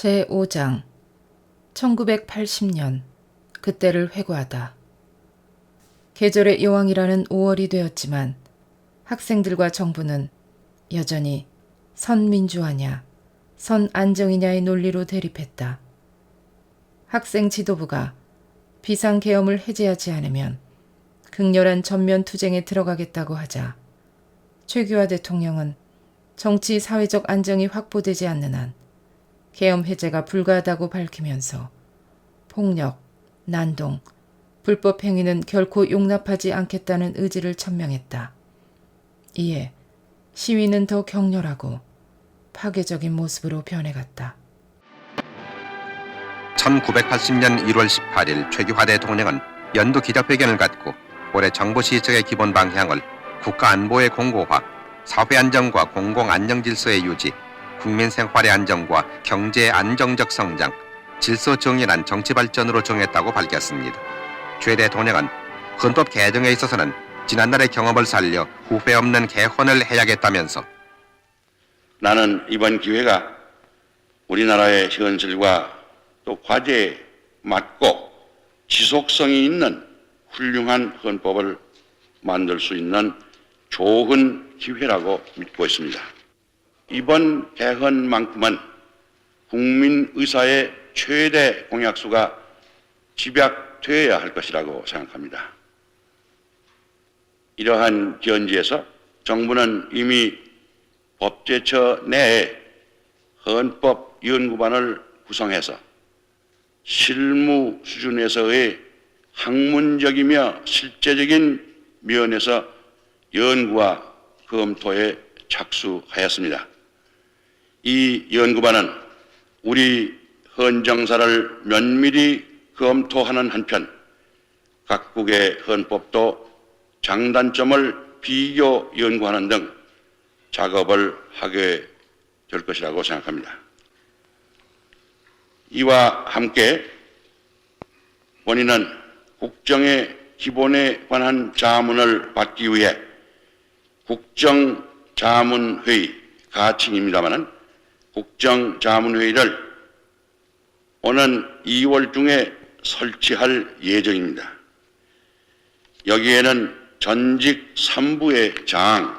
제5장 1980년 그때를 회고하다. 계절의 여왕이라는 5월이 되었지만 학생들과 정부는 여전히 선민주화냐 선안정이냐의 논리로 대립했다. 학생 지도부가 비상계엄을 해제하지 않으면 극렬한 전면 투쟁에 들어가겠다고 하자 최규하 대통령은 정치 사회적 안정이 확보되지 않는 한 계엄 해제가 불가하다고 밝히면서 폭력, 난동, 불법 행위는 결코 용납하지 않겠다는 의지를 천명했다. 이에 시위는 더 격렬하고 파괴적인 모습으로 변해갔다. 1980년 1월 18일 최규하 대통령은 연두 기자회견을 갖고 올해 정부 시책의 기본 방향을 국가안보의 공고화, 사회안정과 공공안정질서의 유지, 국민 생활의 안정과 경제의 안정적 성장, 질서 정연한 정치 발전으로 정했다고 밝혔습니다. 최 대통령은 헌법 개정에 있어서는 지난날의 경험을 살려 후회 없는 개헌을 해야겠다면서 나는 이번 기회가 우리나라의 현실과 또 과제에 맞고 지속성이 있는 훌륭한 헌법을 만들 수 있는 좋은 기회라고 믿고 있습니다. 이번 개헌만큼은 국민 의사의 최대 공약수가 집약되어야 할 것이라고 생각합니다. 이러한 견지에서 정부는 이미 법제처 내에 헌법연구반을 구성해서 실무 수준에서의 학문적이며 실제적인 면에서 연구와 검토에 착수하였습니다. 이 연구반은 우리 헌정사를 면밀히 검토하는 한편 각국의 헌법도 장단점을 비교 연구하는 등 작업을 하게 될 것이라고 생각합니다. 이와 함께 본인은 국정의 기본에 관한 자문을 받기 위해 국정자문회의 가칭입니다마는 국정자문회의를 오는 2월 중에 설치할 예정입니다. 여기에는 전직 3부의 장,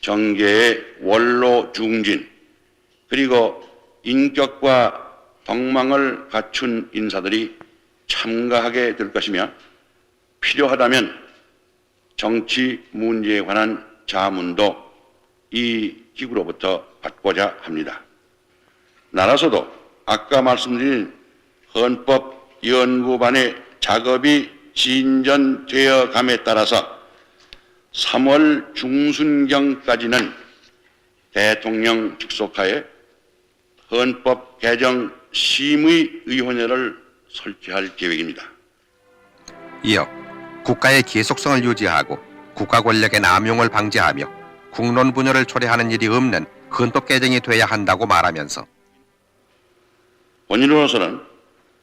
정계의 원로 중진, 그리고 인격과 덕망을 갖춘 인사들이 참가하게 될 것이며 필요하다면 정치 문제에 관한 자문도 이 기구로부터 받고자 합니다. 나라서도 아까 말씀드린 헌법연구반의 작업이 진전되어 감에 따라서 3월 중순경까지는 대통령 직속하에 헌법 개정 심의위원회를 설치할 계획입니다. 이어 국가의 계속성을 유지하고 국가 권력의 남용을 방지하며 국론 분열을 초래하는 일이 없는 헌법 개정이 돼야 한다고 말하면서 본인으로서는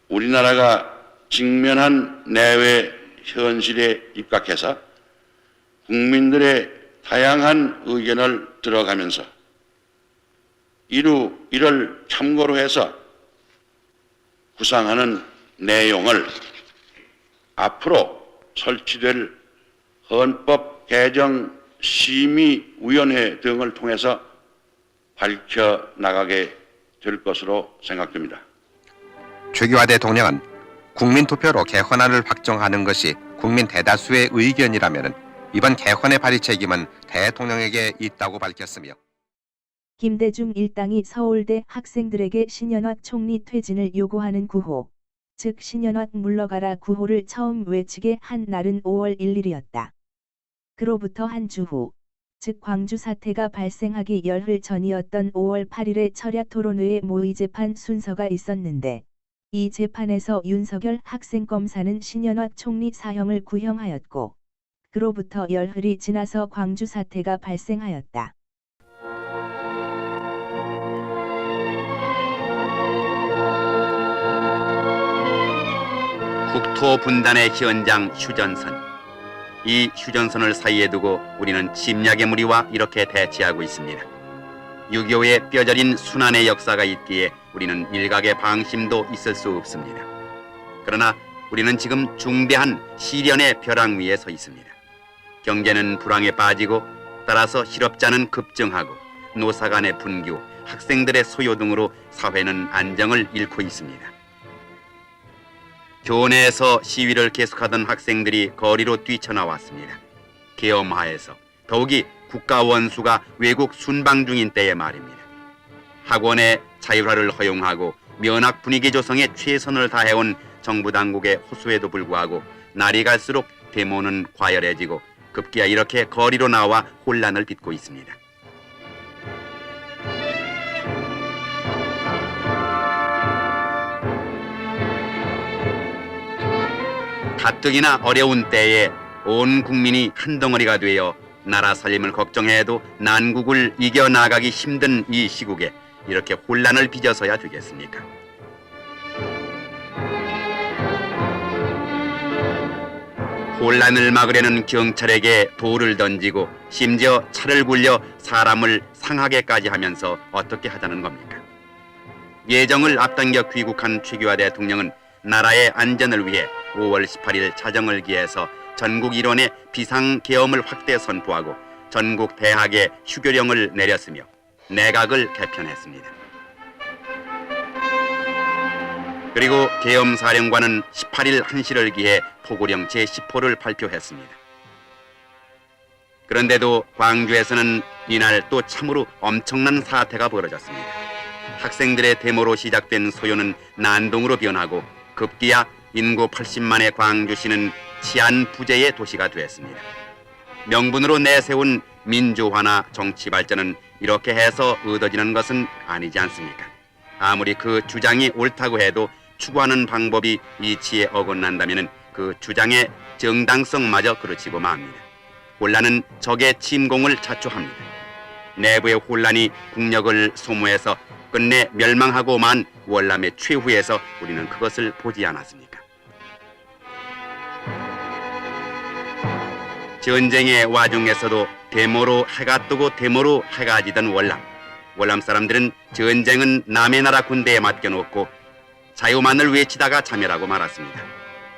우리나라가 직면한 내외 현실에 입각해서 국민들의 다양한 의견을 들어가면서 이를 참고로 해서 구상하는 내용을 앞으로 설치될 헌법 개정 심의위원회 등을 통해서 밝혀나가게 될 것으로 생각됩니다. 최규하 대통령은 국민투표로 개헌안을 확정하는 것이 국민 대다수의 의견이라면 이번 개헌의 발의 책임은 대통령에게 있다고 밝혔으며 김대중 일당이 서울대 학생들에게 신현학 총리 퇴진을 요구하는 구호, 즉 신현학 물러가라 구호를 처음 외치게 한 날은 5월 1일이었다. 그로부터 한 주 후, 즉 광주 사태가 발생하기 열흘 전이었던 5월 8일에 철야 토론회의 모의 재판 순서가 있었는데 이 재판에서 윤석열 학생검사는 신현학 총리 사형을 구형하였고 그로부터 열흘이 지나서 광주 사태가 발생하였다. 국토 분단의 현장 휴전선. 이 휴전선을 사이에 두고 우리는 침략의 무리와 이렇게 대치하고 있습니다. 6.25의 뼈저린 순환의 역사가 있기에 우리는 일각의 방심도 있을 수 없습니다. 그러나 우리는 지금 중대한 시련의 벼랑 위에 서 있습니다. 경제는 불황에 빠지고 따라서 실업자는 급증하고 노사 간의 분규, 학생들의 소요 등으로 사회는 안정을 잃고 있습니다. 교내에서 시위를 계속하던 학생들이 거리로 뛰쳐나왔습니다. 계엄하에서 더욱이 국가 원수가 외국 순방 중인 때의 말입니다. 학원의 자율화를 허용하고 면학 분위기 조성에 최선을 다해온 정부 당국의 호소에도 불구하고 날이 갈수록 데모는 과열해지고 급기야 이렇게 거리로 나와 혼란을 빚고 있습니다. 가뜩이나 어려운 때에 온 국민이 한 덩어리가 되어 나라 살림을 걱정해도 난국을 이겨나가기 힘든 이 시국에 이렇게 혼란을 빚어서야 되겠습니까? 혼란을 막으려는 경찰에게 돌을 던지고 심지어 차를 굴려 사람을 상하게까지 하면서 어떻게 하자는 겁니까? 예정을 앞당겨 귀국한 최규하 대통령은 나라의 안전을 위해 5월 18일 자정을 기해서 전국 일원의 비상계엄을 확대 선포하고 전국 대학에 휴교령을 내렸으며 내각을 개편했습니다. 그리고 계엄사령관은 18일 1시를 기해 포고령 제10호를 발표했습니다. 그런데도 광주에서는 이날 또 참으로 엄청난 사태가 벌어졌습니다. 학생들의 데모로 시작된 소요는 난동으로 변하고 급기야 인구 80만의 광주시는 치안 부재의 도시가 되었습니다. 명분으로 내세운 민주화나 정치 발전은 이렇게 해서 얻어지는 것은 아니지 않습니까? 아무리 그 주장이 옳다고 해도 추구하는 방법이 이치에 어긋난다면 그 주장의 정당성마저 그르치고 맙니다. 혼란은 적의 침공을 자초합니다. 내부의 혼란이 국력을 소모해서 끝내 멸망하고 만 월남의 최후에서 우리는 그것을 보지 않았습니까? 전쟁의 와중에서도 데모로 해가 뜨고 데모로 해가 지던 월남. 월남 사람들은 전쟁은 남의 나라 군대에 맡겨놓고 자유만을 외치다가 자멸하고 말았습니다.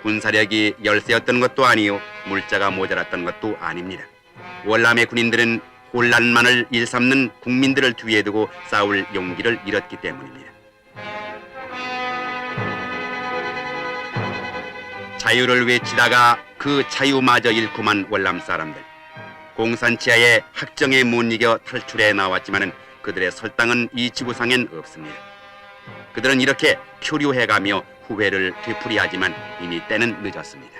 군사력이 열세였던 것도 아니요 물자가 모자랐던 것도 아닙니다. 월남의 군인들은 혼란만을 일삼는 국민들을 뒤에 두고 싸울 용기를 잃었기 때문입니다. 자유를 외치다가 그 자유마저 잃고만 월남 사람들. 공산치하의 학정에 못 이겨 탈출해 나왔지만은 그들의 설당은 이 지구상엔 없습니다. 그들은 이렇게 표류해가며 후회를 되풀이하지만 이미 때는 늦었습니다.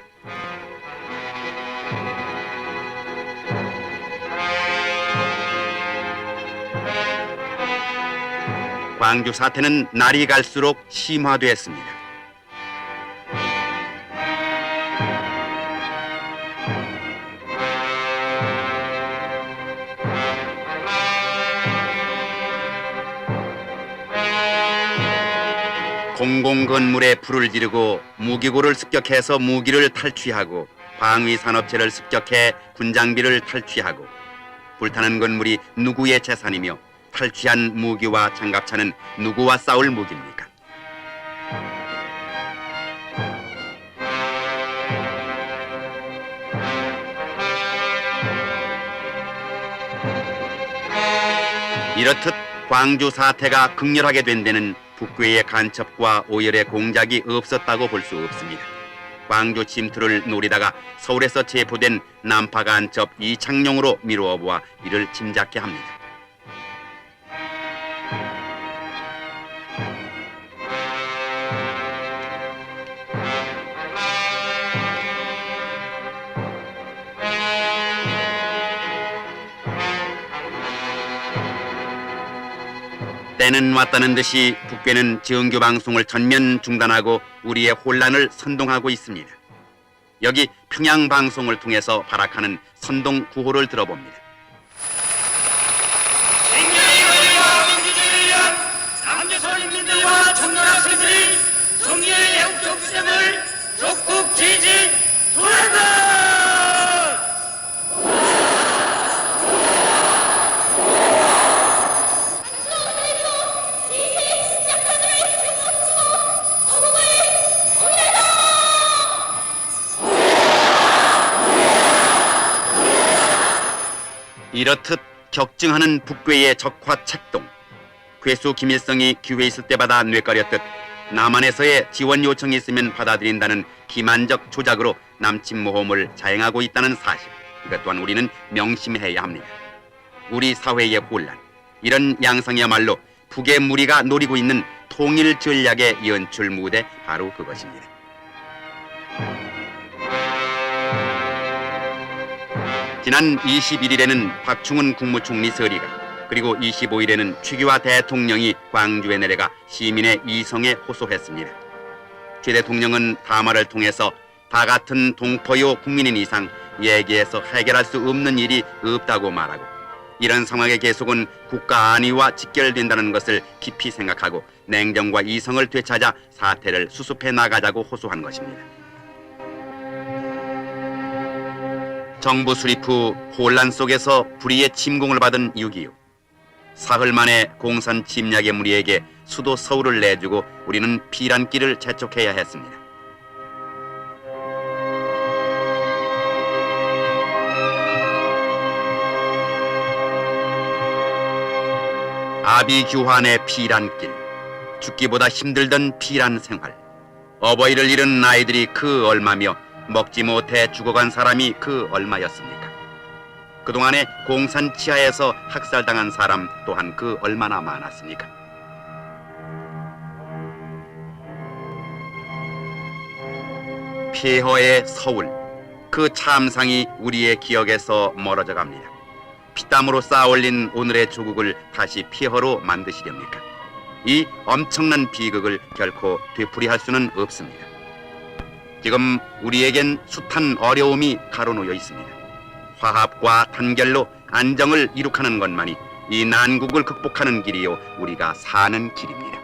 광주 사태는 날이 갈수록 심화되었습니다. 공공건물에 불을 지르고 무기고를 습격해서 무기를 탈취하고 방위산업체를 습격해 군장비를 탈취하고 불타는 건물이 누구의 재산이며 탈취한 무기와 장갑차는 누구와 싸울 무기입니까? 이렇듯 광주 사태가 극렬하게 된 데는 북괴의 간첩과 오열의 공작이 없었다고 볼 수 없습니다. 광주 침투를 노리다가 서울에서 체포된 남파 간첩 이창용으로 미루어 보아 이를 짐작케 합니다. 때는 왔다는 듯이 북괴는 정규 방송을 전면 중단하고 우리의 혼란을 선동하고 있습니다. 여기 평양 방송을 통해서 발악하는 선동 구호를 들어봅니다. 생명의 민주주의를 위한 남녀선 인민들과 청년 학생들이 정의의 애국적 주장을 적극 지지한다. 이렇듯 격증하는 북괴의 적화 책동, 괴수 김일성이 기회 있을 때마다 뇌까렸듯 남한에서의 지원 요청이 있으면 받아들인다는 기만적 조작으로 남침 모험을 자행하고 있다는 사실, 이것 또한 우리는 명심해야 합니다. 우리 사회의 혼란, 이런 양상이야말로 북의 무리가 노리고 있는 통일 전략의 연출 무대, 바로 그것입니다. 지난 21일에는 박충훈 국무총리 서리가, 그리고 25일에는 최규하 대통령이 광주에 내려가 시민의 이성에 호소했습니다. 최 대통령은 담화를 통해서 다 같은 동포요 국민인 이상 얘기해서 해결할 수 없는 일이 없다고 말하고, 이런 상황의 계속은 국가 안위와 직결된다는 것을 깊이 생각하고 냉정과 이성을 되찾아 사태를 수습해 나가자고 호소한 것입니다. 정부 수립 후 혼란 속에서 불의의 침공을 받은 6.25. 사흘 만에 공산 침략의 무리에게 수도 서울을 내주고 우리는 피란길을 재촉해야 했습니다. 아비규환의 피란길, 죽기보다 힘들던 피란 생활, 어버이를 잃은 아이들이 그 얼마며 먹지 못해 죽어간 사람이 그 얼마였습니까? 그동안에 공산 치하에서 학살당한 사람 또한 그 얼마나 많았습니까? 폐허의 서울, 그 참상이 우리의 기억에서 멀어져 갑니다. 피땀으로 쌓아올린 오늘의 조국을 다시 폐허로 만드시렵니까? 이 엄청난 비극을 결코 되풀이할 수는 없습니다. 지금 우리에겐 숱한 어려움이 가로놓여 있습니다. 화합과 단결로 안정을 이룩하는 것만이 이 난국을 극복하는 길이요, 우리가 사는 길입니다.